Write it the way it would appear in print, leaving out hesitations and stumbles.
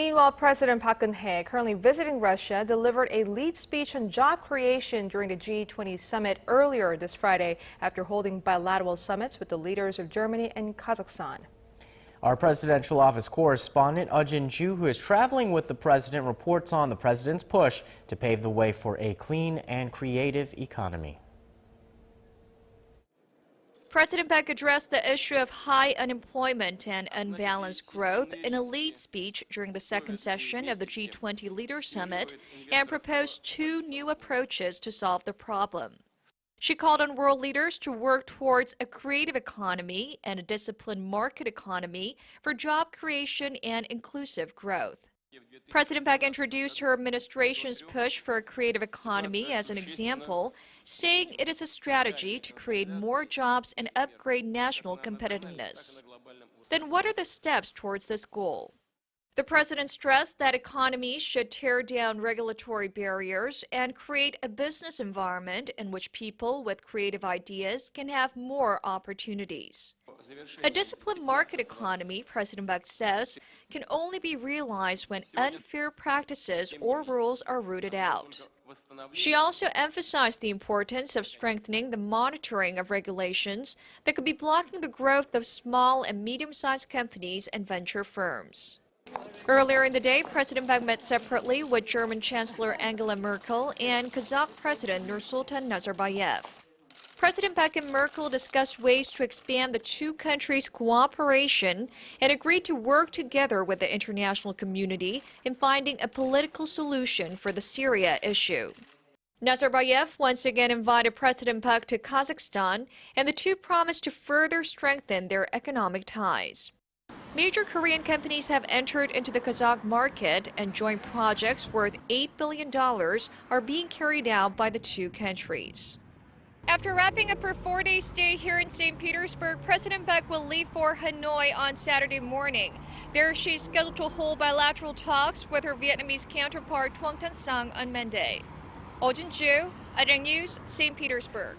Meanwhile, President Park Geun-hye, currently visiting Russia, delivered a lead speech on job creation during the G20 Summit earlier this Friday after holding bilateral summits with the leaders of Germany and Kazakhstan. Our presidential office correspondent, Eoh Jin-joo, who is traveling with the president, reports on the president's push to pave the way for a clean and creative economy. President Park addressed the issue of high unemployment and unbalanced growth in a lead speech during the second session of the G20 Leaders Summit and proposed two new approaches to solve the problem. She called on world leaders to work towards a creative economy and a disciplined market economy for job creation and inclusive growth. President Park introduced her administration's push for a creative economy as an example, saying it is a strategy to create more jobs and upgrade national competitiveness. Then what are the steps towards this goal? The president stressed that economies should tear down regulatory barriers and create a business environment in which people with creative ideas can have more opportunities. A disciplined market economy, President Park says, can only be realized when unfair practices or rules are rooted out. She also emphasized the importance of strengthening the monitoring of regulations that could be blocking the growth of small and medium-sized companies and venture firms. Earlier in the day, President Park met separately with German Chancellor Angela Merkel and Kazakh President Nursultan Nazarbayev. President Park and Merkel discussed ways to expand the two countries' cooperation and agreed to work together with the international community in finding a political solution for the Syria issue. Nazarbayev once again invited President Park to Kazakhstan, and the two promised to further strengthen their economic ties. Major Korean companies have entered into the Kazakh market, and joint projects worth $8 billion are being carried out by the two countries. After wrapping up her four-day stay here in St. Petersburg, President Park will leave for Hanoi on Saturday morning. There she's scheduled to hold bilateral talks with her Vietnamese counterpart Truong Tan Sang on Monday. Eoh Jin-joo, Arirang News, St. Petersburg.